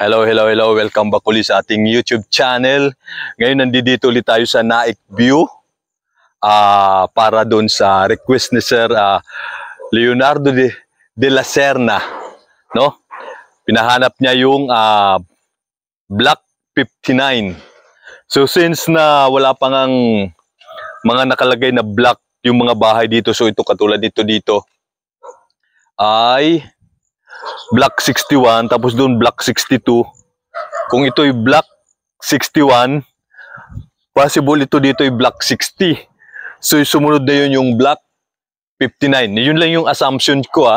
Hello. Welcome back ulit sa ating YouTube channel. Ngayon nandito ulit tayo sa Naik View para doon sa request ni Sir Leonardo de la Serna, no? Pinahanap niya yung Block 59. So since na wala pang mga nakalagay na block yung mga bahay dito, so ito katulad nito dito ay Block 61, tapos doon Block 62. Kung ito'y Block 61, possible ito dito ay Block 60. So sumunod na yun yung Block 59. Yun lang yung assumption ko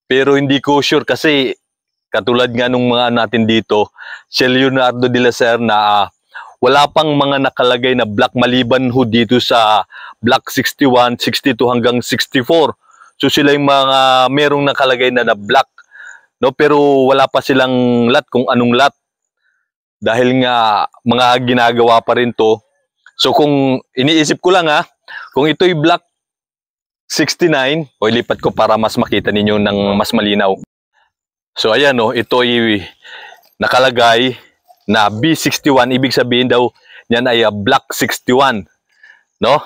Pero hindi ko sure kasi katulad nga nung mga natin dito, si Leonardo de la Serna, wala pang mga nakalagay na block maliban ho dito sa Block 61, 62 hanggang 64. So sila yung mga merong nakalagay na block, no? Pero wala pa silang lot kung anong lot. Dahil nga mga ginagawa pa rin to. So kung iniisip ko lang kung ito'y Block 69, o ilipat ko para mas makita ninyo ng mas malinaw. So ayan ito'y nakalagay na B61, ibig sabihin daw yan ay Block 61, no?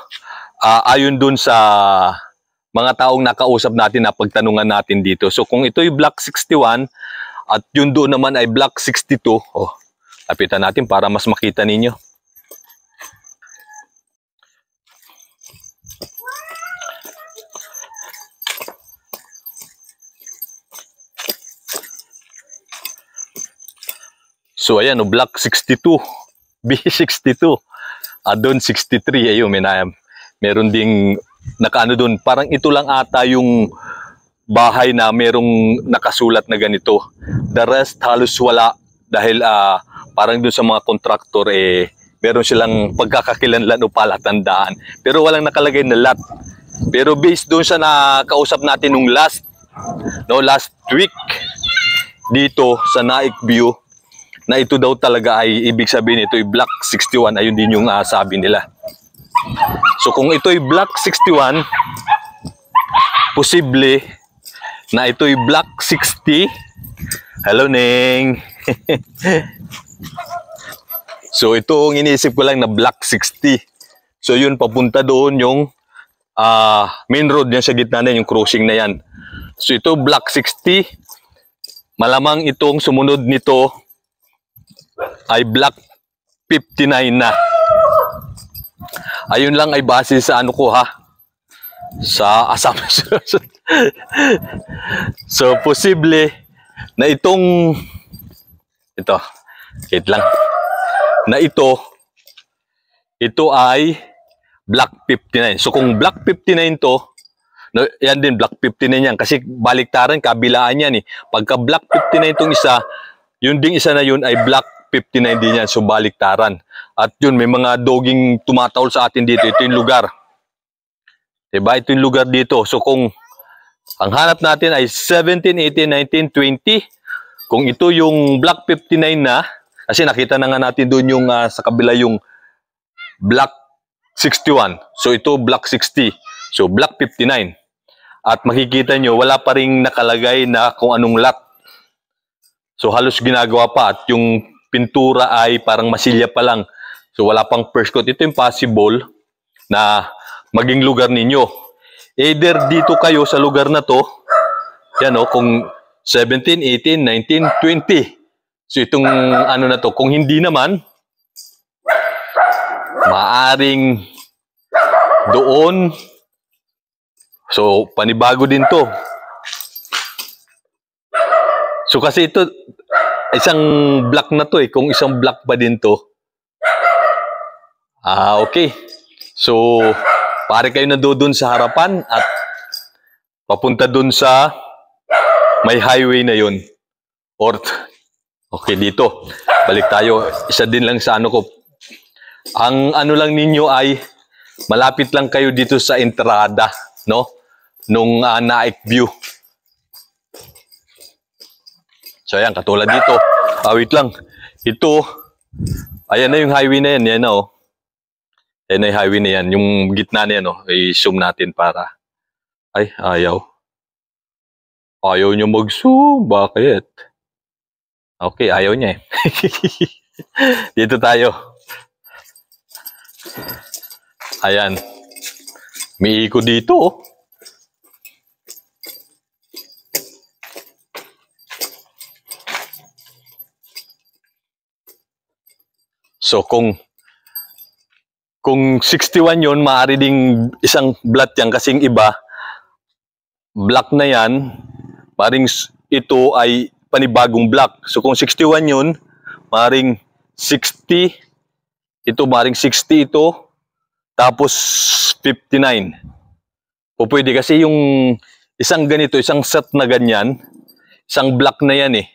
Ayon dun sa mga taong nakausap natin na pagtanungan natin dito. So kung ito'y Block 61 at yun doon naman ay Block 62, lapitan natin para mas makita ninyo. So ayan Block 62, B62. Doon 63, ayun, meron ding nakaano doon. Parang ito lang ata yung bahay na merong nakasulat na ganito. The rest halos wala dahil parang doon sa mga kontraktor meron silang pagkakakilanlan o palatandaan. Pero walang nakalagay na lot. Pero based doon sa nakausap natin nung last week dito sa Naik View, na ito daw talaga ay ibig sabihin ito ay Block 61, ayun din yung sabi nila. So kung ito ay Block 61, posible na ito ay Block 60. Hello Neng. So ito ang iniisip ko lang na Block 60. So yun papunta doon yung main road yan sa gitna na yung crossing na yan. So ito Block 60. Malamang itong sumunod nito ay Block 59 na. Ayun lang ay base sa sa assumption. So posible na ito wait lang, na ito ay Block 59. So kung Block 59 to, yan din Block 59 yan kasi baliktaran, kabilaan yan Pagka Block 59 tong isa, yun ding isa na yun ay Block 59 din yan, so baliktaran. At yun, may mga doging tumatawol sa atin dito. Ito yung lugar. Diba? Ito yung lugar dito. So kung ang hanap natin ay 17, 18, 19, 20, kung ito yung Block 59 na, kasi nakita na nga natin doon yung sa kabila yung Block 61. So ito Block 60. So Block 59. At makikita nyo, wala pa rin nakalagay na kung anong lot. So halos ginagawa pa at yung pintura ay parang masilya pa lang. So wala pang first coat. Ito yung possible na maging lugar ninyo. Either dito kayo sa lugar na to, yan kung 17, 18, 19, 20. So itong na to, kung hindi naman, maaring doon. So panibago din to. So kasi ito, isang block na to kung isang block pa din to. Okay. So, pare kayo na doon sa harapan at papunta doon sa may highway na yun. Or, okay, dito. Balik tayo. Isa din lang sa ko. Ang lang ninyo ay malapit lang kayo dito sa entrada, no? Nung Naik View. So ayan, katulad dito. Wait lang. Ito, ayan na yung highway na yan. Yan na Ayan na yung highway na yan. Yung gitna na yan i-zoom natin para. Ay, ayaw. Ayaw nyo mag-zoom. Bakit? Okay, ayaw niya eh. Dito tayo. Ayan. May iko dito oh. So kung 61 yon, maaari ding isang blat yan kasing iba, black na yan, maaaring ito ay panibagong black. So kung 61 yun, maaaring 60, ito maaaring 60 ito, tapos 59. O pwede kasi yung isang ganito, isang set na ganyan, isang black na yan eh.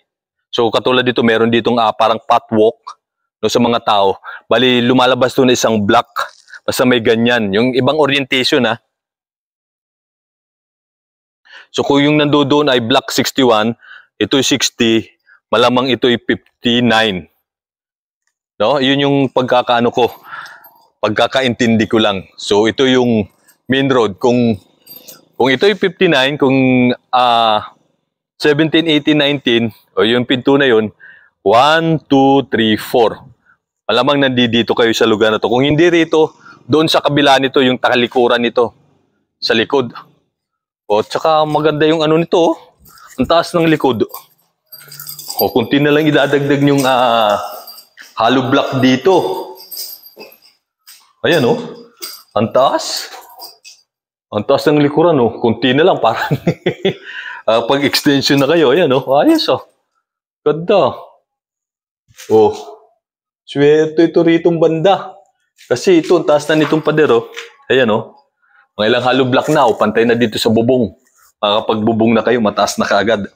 So katulad dito, meron ditong parang patwalk no, sa mga tao. Bali, lumalabas doon na isang black. Basta may ganyan. Yung ibang orientation ha. So kung yung nandoon ay black 61, ito ay 60, malamang ito ay 59. No? Yun yung pagkakaano ko. Pagkakaintindi ko lang. So ito yung main road. Kung ito ay 59, kung 17, 18, 19, o yung pinto na yun, 1, 2, 3, 4. Malamang nandito kayo sa lugar na to. Kung hindi rito, doon sa kabila nito, yung takalikuran nito, sa likod. O, tsaka maganda yung ano nito, oh. Ang taas ng likod. O, kunti na lang idadagdag yung hollow block dito. Ayan, oh. Ang taas. Ang taas ng likuran, oh. Kunti na lang, parang pag-extension na kayo. Ayan, oh. Ayos, oh. Ganda. Oh. Swerte ito ritong banda. Kasi ito, ang taas na nitong pader, oh. Ayan, oh. Mga ilang hollow block na, oh. Pantay na dito sa bubong. Makapagbubong na kayo, mataas na kaagad.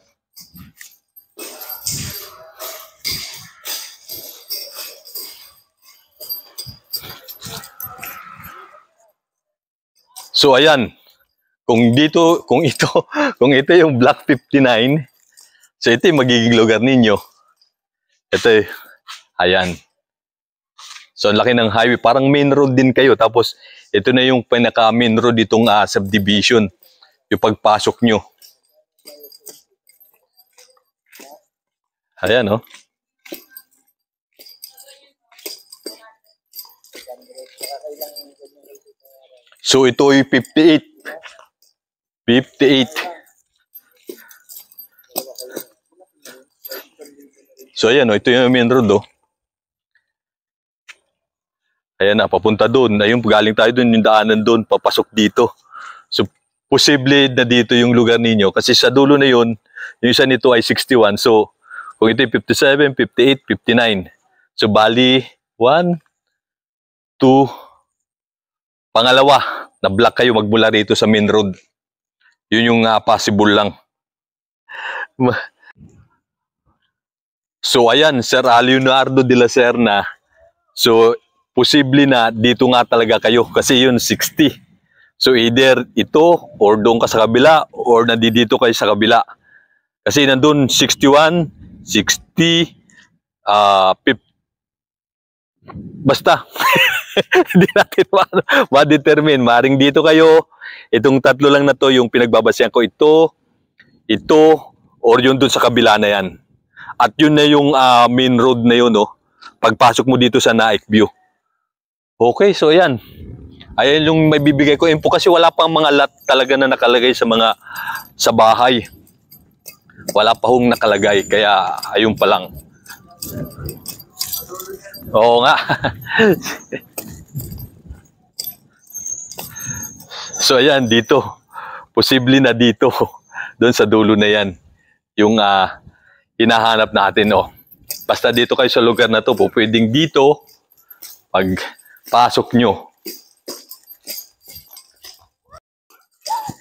So, ayan. Kung ito yung Block 59, so ito yung magiging lugar ninyo. Ito, ayan. So, ang laki ng highway. Parang main road din kayo. Tapos, ito na yung pinaka-main road itong subdivision. Yung pagpasok nyo. Ayan, oh. So, ito ay 58. 58. So, ayan, oh. Ito yung main road, oh. Ayan na, papunta doon. Ayun, galing tayo doon, yung daanan doon, papasok dito. So, posible na dito yung lugar ninyo. Kasi sa dulo na yun, yung isa nito ay 61. So, kung ito ay 57, 58, 59. So, bali, 1, 2, pangalawa, na-block kayo magmula rito sa main road. Yun yung possible lang. So, ayan, Sir Leonardo de la Serna. So, posible na dito nga talaga kayo kasi yun 60. So either ito or doon ka sa kabila or nandito kayo sa kabila. Kasi nandun 61, 60, 50. Basta. Hindi natin ma-determine. Maring dito kayo. Itong tatlo lang na to yung pinagbabasihan ko. Ito, or yun doon sa kabila na yan. At yun na yung main road na yun. Oh, pagpasok mo dito sa Naik View. Okay, so ayan. Ayan yung may bibigay ko info kasi wala pang mga lot talaga na nakalagay sa bahay. Wala pa hong nakalagay kaya ayun pa lang. Oo nga. So ayan dito. Posible na dito. Doon sa dulo na yan. Yung hinahanap natin, oh. Basta dito kayo sa lugar na to, pwedeng dito pag pasok nyo.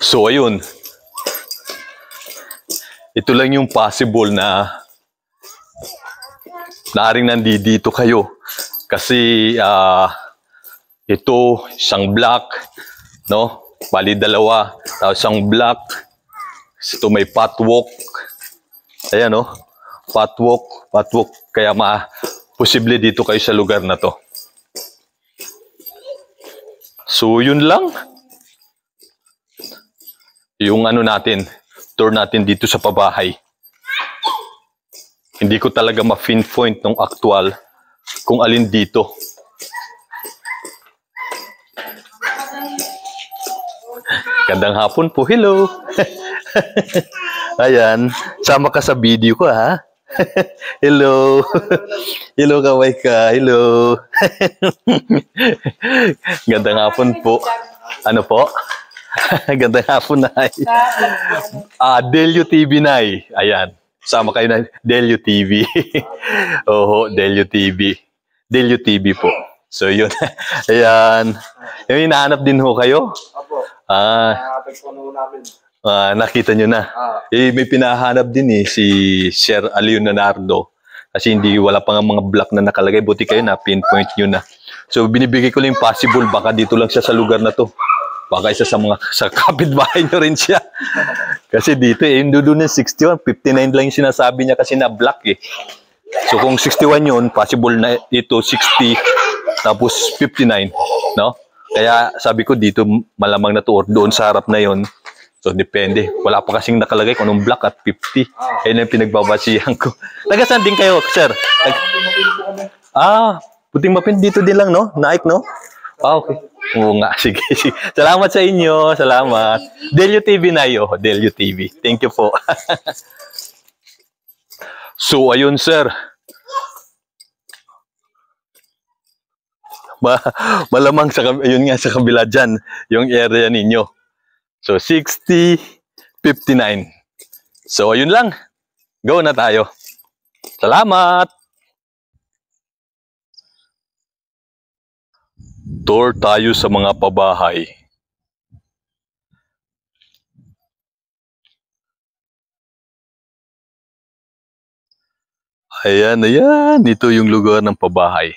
So, ayun. Ito lang yung possible na naaring nandito kayo. Kasi, ito, isang block, no? Bali, dalawa. Tapos, isang block. Ito may patwalk. Ayan, no? Patwalk. Kaya, posible dito kayo sa lugar na to. So, yun lang. Yung ano natin, tour natin dito sa pabahay. Hindi ko talaga ma-pinpoint nung actual kung alin dito. Gandang hapon po. Hello. Ayan. Sama ka sa video ko, ha? Hello. Hello, kaway ka. Hello. Gandang hapon po. Ano po? Gandang hapon, Nay. Delio TV, Nay. Ayan. Sama kayo na Delio TV. Oho, Delio TV. Delio TV po. So, yun. Ayan. Yung hinahanap din ho kayo? Opo. Nakapagpuno namin. Nakita nyo na. May pinahanap din si Sir Leonardo. Kasi wala pa nga mga block na nakalagay. Buti kayo na, pinpoint nyo na. So, binibigay ko lang yung possible. Baka dito lang siya sa lugar na to. Baka isa sa kapitbahay nyo rin siya. Kasi dito yung doon ng 61, 59 lang yung sinasabi niya kasi na black So kung 61 yun, possible na ito 60, tapos 59, no? Kaya sabi ko dito malamang na to or doon sa harap na yon. So depende. Wala pa kasing nakalagay kung anong black at 50. Ayun yung pinagbabasihan ko. Taga-saan din kayo, sir? Puting Mapin dito din lang, no? Naik, no? Okay. Oo nga, sige. Salamat sa inyo. Salamat. Delio TV na yo. Delio TV. Thank you po. So, ayun, sir. Malamang ayun nga sa kabila dyan, yung area ninyo. So, 60, 59. So, ayun lang. Go na tayo. Salamat. Tour tayo sa mga pabahay. Ayan, ayan. Ito yung lugar ng pabahay.